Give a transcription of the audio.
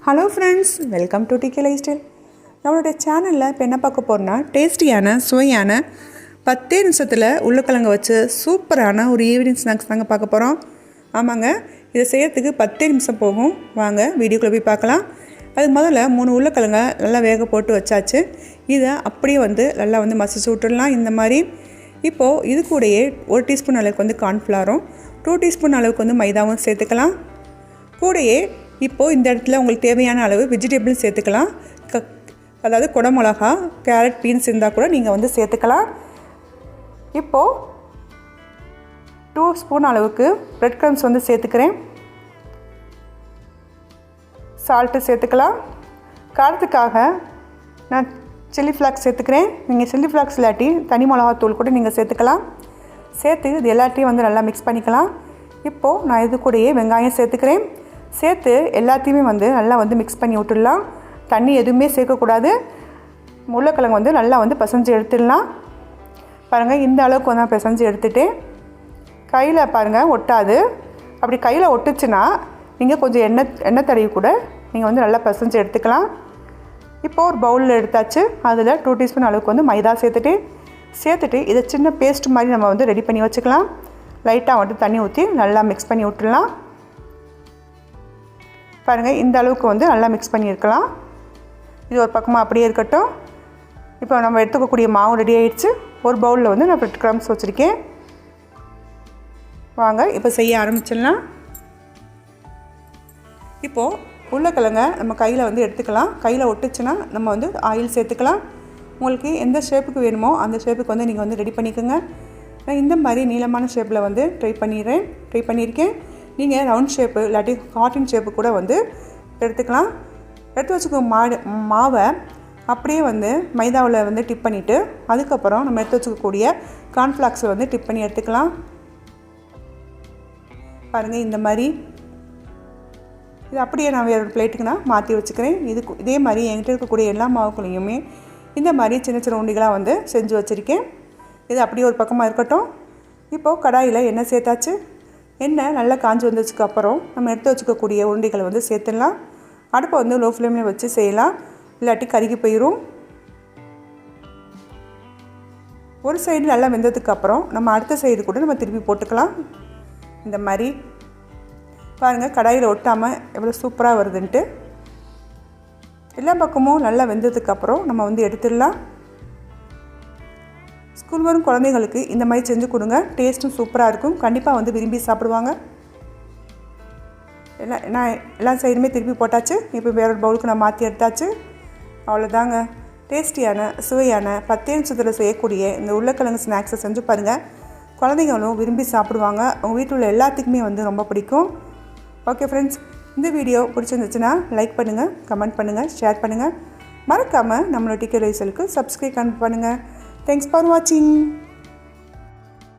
Hello friends, welcome to DK lifestyle. நம்மளுடைய சேனலில் இப்போ என்ன பார்க்க போகிறோன்னா, டேஸ்டியான சுவையான 10 நிமிஷத்தில் உருளைக்கிழங்கு வச்சு சூப்பரான ஒரு ஈவினிங் ஸ்நாக்ஸ் தாங்க பார்க்க போகிறோம். ஆமாங்க, இதை செய்கிறதுக்கு 10 நிமிஷம் போகும். வாங்க வீடியோக்குள்ளே போய் பார்க்கலாம். அது முதல்ல 3 உருளைக்கிழங்க நல்லா வேக போட்டு வச்சாச்சு. இதை அப்படியே நல்லா மசிச்சு விட்டுடலாம் இந்த மாதிரி. இப்போது இது கூடயே 1 டீஸ்பூன் அளவுக்கு கார்ன்ஃப்ளவரும் 2 டீஸ்பூன் அளவுக்கு மைதாவும் சேர்த்துக்கலாம். கூடயே இப்போது இந்த இடத்துல உங்களுக்கு தேவையான அளவு வெஜிடபிள்ஸ் சேர்த்துக்கலாம். அதாவது குடமிளகா, கேரட், பீன்ஸ் இருந்தால் கூட நீங்கள் சேர்த்துக்கலாம். இப்போது 2 ஸ்பூன் அளவுக்கு பிரெட் க்ரம்ஸ் சேர்த்துக்கிறேன். சால்ட்டு சேர்த்துக்கலாம். காரத்துக்காக நான் சில்லி ஃப்ளாக்ஸ் சேர்த்துக்கிறேன். நீங்கள் சில்லி ஃப்ளாக்ஸ் இல்லாட்டி தனி மிளகாத்தூள் கூட நீங்கள் சேர்த்துக்கலாம். சேர்த்து இது எல்லாத்தையும் நல்லா மிக்ஸ் பண்ணிக்கலாம். இப்போது நான் இது கூடயே வெங்காயம் சேர்த்துக்கிறேன். சேர்த்து எல்லாத்தையுமே நல்லா மிக்ஸ் பண்ணி விட்டுடலாம். தண்ணி எதுவுமே சேர்க்கக்கூடாது. உருளைக்கிழங்கு நல்லா பிசைஞ்சு எடுத்துடலாம். பாருங்கள், இந்த அளவுக்கு நான் பிசைஞ்சு எடுத்துகிட்டு கையில் பாருங்கள் ஒட்டாது. அப்படி கையில் ஒட்டுச்சுன்னா நீங்கள் கொஞ்சம் எண்ணெய் தடவி கூட நீங்கள் நல்லா பிசைஞ்சு எடுத்துக்கலாம். இப்போது ஒரு பவுலில் எடுத்தாச்சு. அதில் 2 டீஸ்பூன் அளவுக்கு மைதா சேர்த்துட்டு இதை சின்ன பேஸ்ட் மாதிரி நம்ம ரெடி பண்ணி வச்சுக்கலாம். லைட்டாக தண்ணி ஊற்றி நல்லா மிக்ஸ் பண்ணி விட்டுடலாம். பாருங்கள், இந்த அளவுக்கு நல்லா மிக்ஸ் பண்ணியிருக்கலாம். இது ஒரு பக்கமாக அப்படியே இருக்கட்டும். இப்போ நம்ம எடுத்துக்கக்கூடிய மாவு ரெடி ஆகிடுச்சு. ஒரு பவுலில் நான் பிரெட் க்ரம்ஸ் வச்சுருக்கேன். வாங்க இப்போ செய்ய ஆரம்பிச்சிடலாம். இப்போது உருளைக்கிழங்க நம்ம கையில் எடுத்துக்கலாம். கையில் ஒட்டுச்சுன்னா நம்ம ஆயில் சேர்த்துக்கலாம். உங்களுக்கு எந்த ஷேப்புக்கு வேணுமோ அந்த ஷேப்புக்கு நீங்கள் ரெடி பண்ணிக்கோங்க. நான் இந்த மாதிரி நீளமான ஷேப்பில் ட்ரை பண்ணியிருக்கேன். நீங்கள் ரவுண்ட் ஷேப்பு இல்லாட்டி கார்டன் ஷேப்பு கூட எடுத்துக்கலாம். எடுத்து வச்சுக்க மாவை அப்படியே மைதாவில் டிப் பண்ணிவிட்டு அதுக்கப்புறம் நம்ம எடுத்து வச்சுக்கக்கூடிய கார்ன்ஃப்ளாக்ஸில் டிப் பண்ணி எடுத்துக்கலாம். பாருங்கள், இந்த மாதிரி இது அப்படியே நான் வேறு ஒரு பிளேட்டுக்கு நான் மாற்றி வச்சுக்கிறேன். இதே மாதிரி என்கிட்ட இருக்கக்கூடிய எல்லா மாவுக்குள்ளேயுமே இந்த மாதிரி சின்ன சின்ன உருண்டைகளாக செஞ்சு வச்சுருக்கேன். இது அப்படியே ஒரு பக்கமாக இருக்கட்டும். இப்போது கடாயில் எண்ணெய் சேர்த்தாச்சு. எண்ணெய் நல்லா காஞ்சி வந்ததுக்கப்புறம் நம்ம எடுத்து வச்சுக்கக்கூடிய உருண்டைகளை சேர்த்துடலாம். அடுப்பை லோ ஃப்ளேமில் வச்சு செய்யலாம், இல்லாட்டி கருகி போயிடும். ஒரு சைடு நல்லா வெந்ததுக்கப்புறம் நம்ம அடுத்த சைடு கூட நம்ம திருப்பி போட்டுக்கலாம். இந்த மாதிரி பாருங்கள், கடாயில் ஒட்டாமல் எவ்வளோ சூப்பராக வருதுன்ட்டு. எல்லா பக்கமும் நல்லா வெந்ததுக்கப்புறம் நம்ம எடுத்துடலாம். ஸ்கூல் வரும் குழந்தைங்களுக்கு இந்த மாதிரி செஞ்சு கொடுங்க. டேஸ்ட்டும் சூப்பராக இருக்கும். கண்டிப்பாக விரும்பி சாப்பிடுவாங்க. நான் எல்லா சைடுமே திருப்பி போட்டாச்சு. இப்போ வேறொரு பவுலுக்கு நான் மாற்றி எடுத்தாச்சு. அவ்வளோதாங்க, டேஸ்டியான சுவையான 10 நிமிஷத்தில் செய்யக்கூடிய இந்த உருளைக்கிழங்கு ஸ்நாக்ஸை செஞ்சு பாருங்கள். குழந்தைங்களும் விரும்பி சாப்பிடுவாங்க. உங்கள் வீட்டில் உள்ள எல்லாத்துக்குமே ரொம்ப பிடிக்கும். ஓகே ஃப்ரெண்ட்ஸ், இந்த வீடியோ பிடிச்சிருந்துச்சுன்னா லைக் பண்ணுங்கள், கமெண்ட் பண்ணுங்கள், ஷேர் பண்ணுங்கள். மறக்காமல் நம்மளோட டிகே லைஃப் ஸ்டைலுக்கு சப்ஸ்கிரைப் பண்ணுங்கள். Thanks for watching.